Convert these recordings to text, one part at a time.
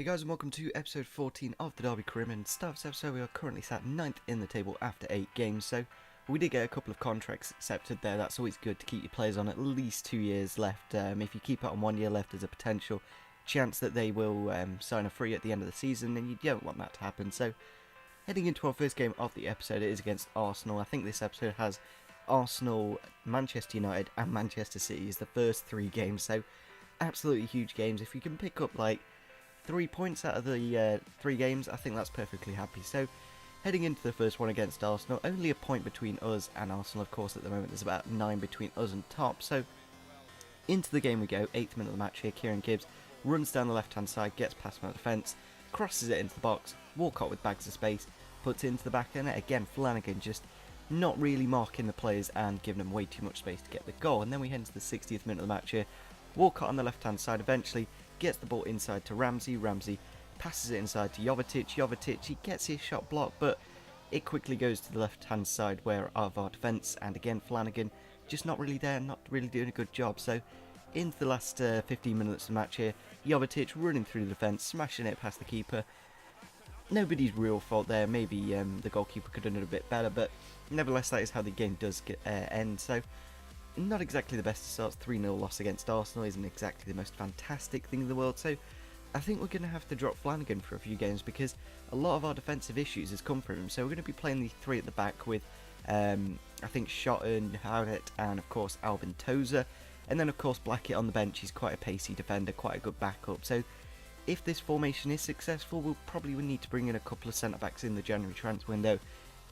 Hey guys, and welcome to episode 14 of the Derby Career. And start of this episode, we are currently sat 9th in the table after 8 games, so we did get a couple of contracts accepted there. That's always good to keep your players on at least 2 years left. If you keep it on 1 year left, there's a potential chance that they will sign a free at the end of the season, and you don't want that to happen. So heading into our first game of the episode, it is against Arsenal. I think this episode has Arsenal, Manchester United and Manchester City as the first 3 games, so absolutely huge games. If you can pick up like 3 points out of the 3 games, I think that's perfectly happy. So heading into the first one against Arsenal, only a point between us and Arsenal. Of course, at the moment there's about 9 between us and top. So into the game we go. 8th minute of the match here. Kieran Gibbs runs down the left hand side, gets past my defence, crosses it into the box. Walcott with bags of space puts it into the back of the net. Again, Flanagan just not really marking the players and giving them way too much space to get the goal. And then we head into the 60th minute of the match here. Walcott on the left hand side eventually gets the ball inside to Ramsey. Ramsey passes it inside to Jovetic. Jovetic, he gets his shot blocked, but it quickly goes to the left hand side where of our defence, and again Flanagan just not really there, not really doing a good job. So into the last 15 minutes of the match here, Jovetic running through the defence, smashing it past the keeper. Nobody's real fault there. Maybe the goalkeeper could have done it a bit better, but nevertheless that is how the game does end. So not exactly the best of starts. 3-0 loss against Arsenal isn't exactly the most fantastic thing in the world, so I think we're going to have to drop Flanagan for a few games because a lot of our defensive issues has come from him. So we're going to be playing the 3 at the back with I think Shotton, Howlett and of course Albin Tozer, and then of course Blackett on the bench. He's quite a pacey defender, quite a good backup. So if this formation is successful, we'll probably need to bring in a couple of centre-backs in the January transfer window.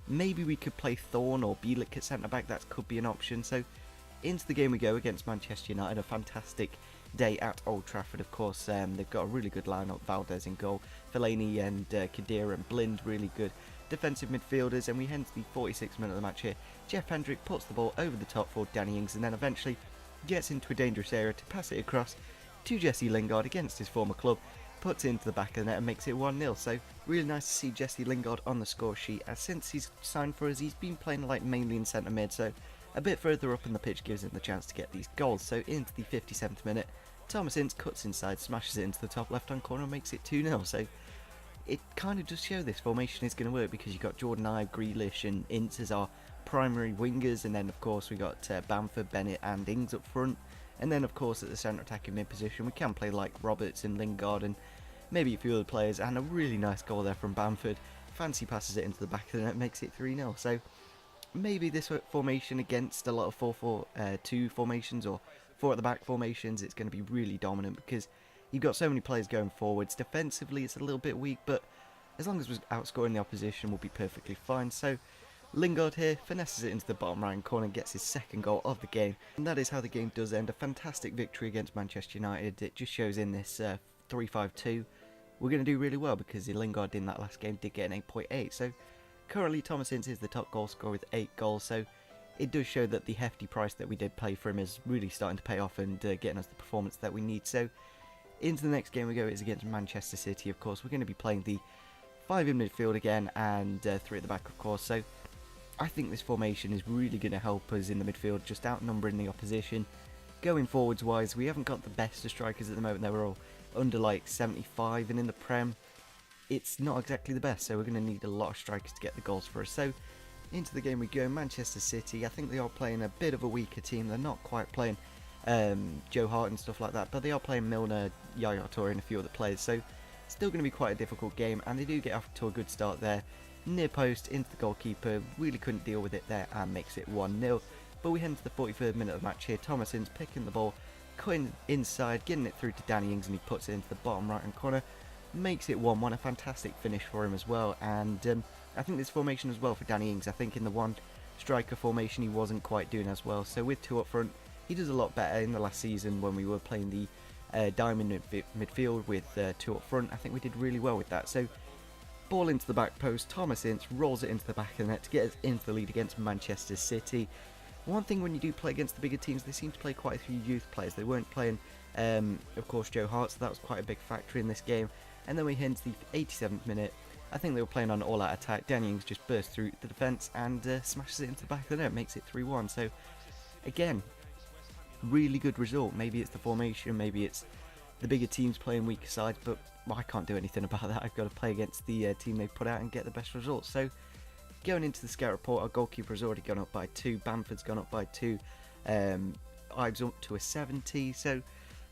Maybe we could play Thorne or Bielik at centre-back, that could be an option. So into the game we go against Manchester United. A fantastic day at Old Trafford, of course. They've got a really good lineup. Valdez in goal, Fellaini and Khedira and Blind, really good defensive midfielders. And we head to the 46th minute of the match here. Jeff Hendrick puts the ball over the top for Danny Ings and then eventually gets into a dangerous area to pass it across to Jesse Lingard against his former club. Puts it into the back of the net and makes it 1-0. So really nice to see Jesse Lingard on the score sheet, as since he's signed for us he's been playing like mainly in centre mid, so a bit further up in the pitch gives him the chance to get these goals. So into the 57th minute, Thomas Ince cuts inside, smashes it into the top left hand corner and makes it 2-0. So it kind of does show this formation is going to work, because you've got Jordan Ive, Grealish and Ince as our primary wingers, and then of course we got Bamford, Bennett and Ings up front. And then of course at the centre attacking mid position we can play like Roberts and Lingard and maybe a few other players. And a really nice goal there from Bamford. Fancy passes it into the back of the net, makes it 3-0. So maybe this formation against a lot of 4-4-2 formations or 4 at the back formations, it's going to be really dominant because you've got so many players going forwards. Defensively it's a little bit weak, but as long as we're outscoring the opposition we'll be perfectly fine. So Lingard here finesses it into the bottom right corner and gets his 2nd goal of the game. And that is how the game does end. A fantastic victory against Manchester United. It just shows in this 3-5-2 we're going to do really well, because Lingard in that last game did get an 8.8. So currently Thomas Ince is the top goal scorer with 8 goals. So it does show that the hefty price that we did pay for him is really starting to pay off and getting us the performance that we need. So into the next game we go is against Manchester City. Of course we're going to be playing the 5 in midfield again and 3 at the back, of course. So I think this formation is really going to help us in the midfield, just outnumbering the opposition. Going forwards wise, we haven't got the best of strikers at the moment. They were all under like 75, and in the Prem it's not exactly the best, so we're going to need a lot of strikers to get the goals for us. So into the game we go. Manchester City, I think they are playing a bit of a weaker team. They're not quite playing Joe Hart and stuff like that, but they are playing Milner, Yaya Toure and a few other players, so still going to be quite a difficult game. And they do get off to a good start there. Near post into the goalkeeper, really couldn't deal with it there and makes it 1-0. But we head into the 43rd minute of the match here. Thomas Ince picking the ball, cutting inside, getting it through to Danny Ings, and he puts it into the bottom right hand corner, makes it 1-1. A fantastic finish for him as well. And I think this formation as well for Danny Ings, I think in the one striker formation he wasn't quite doing as well. So with 2 up front he does a lot better. In the last season when we were playing the diamond midfield with 2 up front, I think we did really well with that. So ball into the back post, Thomas Ince rolls it into the back of the net to get us into the lead against Manchester City. One thing when you do play against the bigger teams, they seem to play quite a few youth players. They weren't playing, of course, Joe Hart, so that was quite a big factor in this game. And then we head into the 87th minute. I think they were playing on an all-out attack. Danny Ings just bursts through the defence and smashes it into the back of the net, makes it 3-1. So, again, really good result. Maybe it's the formation, maybe it's the bigger teams playing weaker sides, but I can't do anything about that. I've got to play against the team they put out and get the best results. So going into the scout report, our goalkeeper has already gone up by 2, Bamford's gone up by 2, Ives up to a 70, so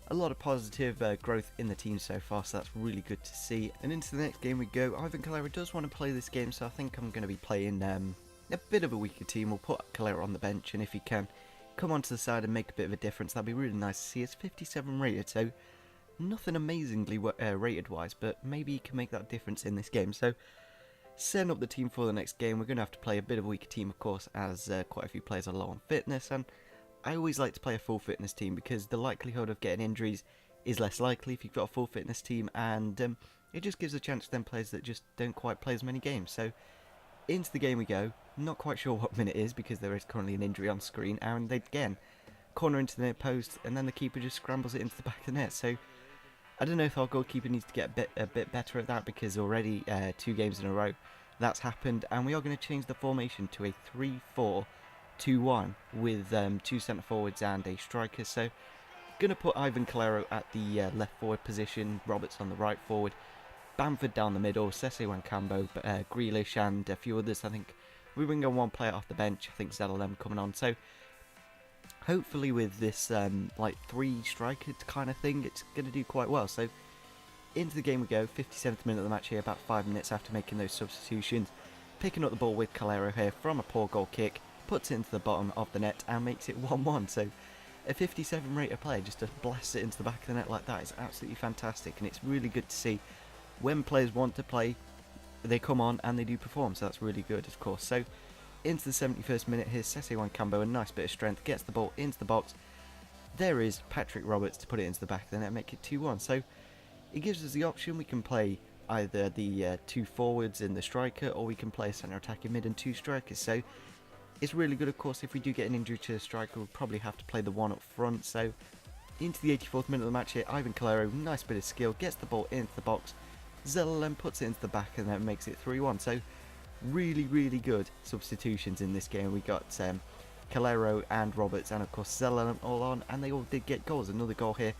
a lot of positive growth in the team so far, so that's really good to see. And into the next game we go. Ivan Calera does want to play this game, so I think I'm going to be playing a bit of a weaker team. We'll put Calera on the bench, and if he can come onto the side and make a bit of a difference, that'd be really nice to see. It's 57 rated, so nothing amazingly rated wise, but maybe he can make that difference in this game. So setting up the team for the next game, we're going to have to play a bit of a weaker team, of course, as quite a few players are low on fitness, and I always like to play a full fitness team because the likelihood of getting injuries is less likely if you've got a full fitness team, and it just gives a chance to them players that just don't quite play as many games. So into the game we go. Not quite sure what minute it is because there is currently an injury on screen, and they again corner into the near post, and then the keeper just scrambles it into the back of the net. So I don't know if our goalkeeper needs to get a bit better at that, because already 2 games in a row that's happened, and we are going to change the formation to a 3-4-2-1 with 2 centre forwards and a striker. So going to put Ivan Calero at the left forward position, Roberts on the right forward, Bamford down the middle, Sese Wancambo, Grealish and a few others. I think we bring on 1 player off the bench. I think Zelalem coming on. So hopefully with this like 3 striker kind of thing, it's going to do quite well. So into the game we go. 57th minute of the match here, about 5 minutes after making those substitutions. Picking up the ball with Calero here from a poor goal kick, puts it into the bottom of the net and makes it 1-1. So a 57 rated player just to blast it into the back of the net like that is absolutely fantastic, and it's really good to see when players want to play, they come on and they do perform, so that's really good, of course. So into the 71st minute, here's Sese Wancambo, a nice bit of strength, gets the ball into the box. There is Patrick Roberts to put it into the back of the net and make it 2-1. So it gives us the option, we can play either the 2 forwards in the striker, or we can play a centre attacking mid and 2 strikers. So it's really good, of course. If we do get an injury to the striker, we'll probably have to play the one up front. So into the 84th minute of the match here, Ivan Calero, nice bit of skill, gets the ball into the box. Zelalem puts it into the back and then makes it 3-1. So really, really good substitutions in this game. We got Calero and Roberts and of course Zelalem all on, and they all did get goals. Another goal here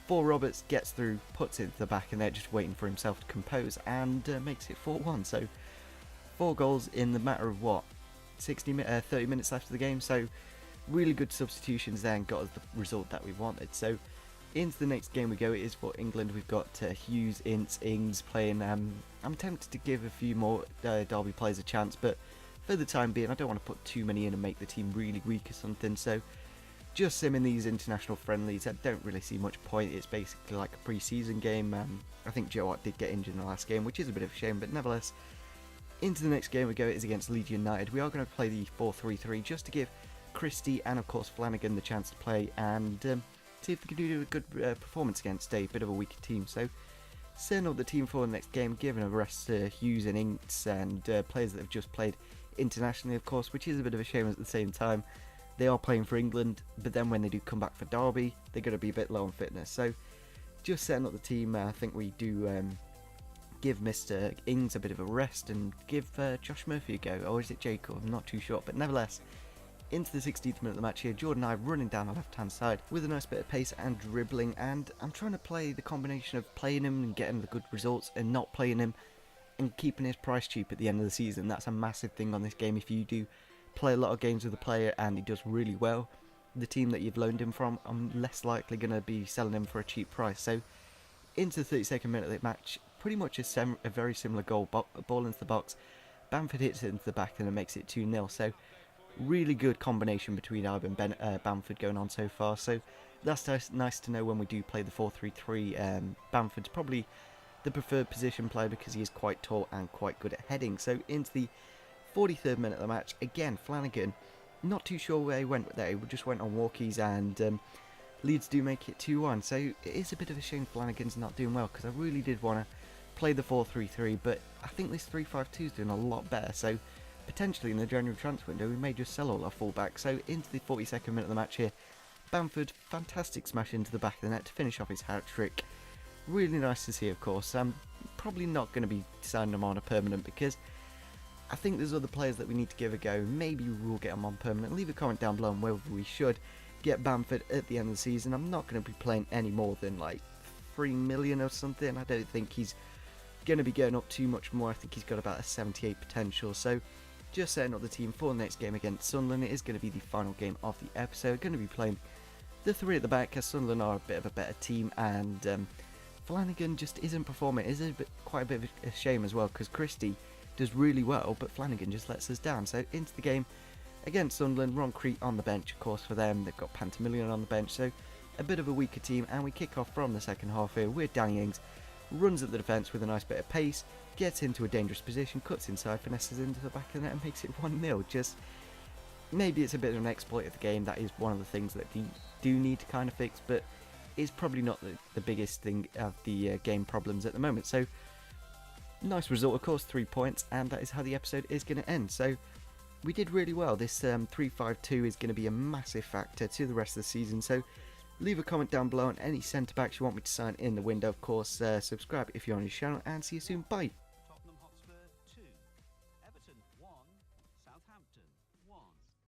for Roberts, gets through, puts it into the back, and they're just waiting for himself to compose and makes it 4-1. So 4 goals in the matter of what, 30 minutes left of the game. So really good substitutions there and got us the result that we wanted. So into the next game we go. It is for England. We've got Hughes, Ince, Ings playing. I'm tempted to give a few more Derby players a chance, but for the time being I don't want to put too many in and make the team really weak or something. So just simming these international friendlies. I don't really see much point. It's basically like a pre-season game. I think Joe Hart did get injured in the last game, which is a bit of a shame, but nevertheless, into the next game we go. It is against Leeds United. We are going to play the 4-3-3 just to give Christie and of course Flanagan the chance to play and see if they can do a good performance against a bit of a weaker team. So setting up the team for the next game, giving a rest to Hughes and Inks and players that have just played internationally, of course, which is a bit of a shame at the same time. They are playing for England, but then when they do come back for Derby, they're going to be a bit low on fitness. So just setting up the team, I think we do give Mr. Ings a bit of a rest and give Josh Murphy a go, or is it Jacob? I'm not too sure, but nevertheless, into the 16th minute of the match here, Jordan Ive running down the left hand side with a nice bit of pace and dribbling, and I'm trying to play the combination of playing him and getting the good results and not playing him and keeping his price cheap at the end of the season. That's a massive thing on this game. If you do play a lot of games with a player and he does really well, the team that you've loaned him from, I'm less likely going to be selling him for a cheap price. So into the 32nd minute of the match, pretty much a very similar goal, ball into the box, Bamford hits it into the back and it makes it 2-0. So really good combination between Ive and Bamford going on so far. So that's nice to know when we do play the 4-3-3. Bamford's probably the preferred position player because he is quite tall and quite good at heading. So into the 43rd minute of the match, again Flanagan, not too sure where he went with that. He just went on walkies and Leeds do make it 2-1. So it is a bit of a shame Flanagan's not doing well, because I really did want to play the 4-3-3, but I think this 3-5-2 is doing a lot better. So potentially in the January transfer window we may just sell all our fullbacks. So into the 42nd minute of the match here, Bamford, fantastic smash into the back of the net to finish off his hat-trick. Really nice to see, of course. I'm probably not going to be signing him on a permanent because I think there's other players that we need to give a go. Maybe we'll get them on permanent. Leave a comment down below on whether we should get Bamford at the end of the season. I'm not going to be playing any more than like 3 million or something. I don't think he's going to be going up too much more. I think he's got about a 78 potential. So just setting up the team for the next game against Sunderland. It is going to be the final game of the episode. Going to be playing the three at the back, as Sunderland are a bit of a better team, and Flanagan just isn't performing. It is quite a bit of a shame as well, because Christie does really well, but Flanagan just lets us down. So into the game against Sunderland. Ron Crete on the bench, of course, for them. They've got Pantamillion on the bench, so a bit of a weaker team, and we kick off from the second half here with Danny Ings. Runs at the defence with a nice bit of pace, gets into a dangerous position, cuts inside, finesses into the back of the net and makes it 1-0. Just, maybe it's a bit of an exploit of the game. That is one of the things that they do need to kind of fix, but is probably not the biggest thing of the game problems at the moment. So, nice result, of course, 3 points, and that is how the episode is going to end. So, we did really well. This 3-5-2 is going to be a massive factor to the rest of the season. So, leave a comment down below on any centre-backs you want me to sign in the window. Of course, subscribe if you're on your channel, and see you soon. Bye. Tottenham Hotspur 2, Everton 1, Southampton 1.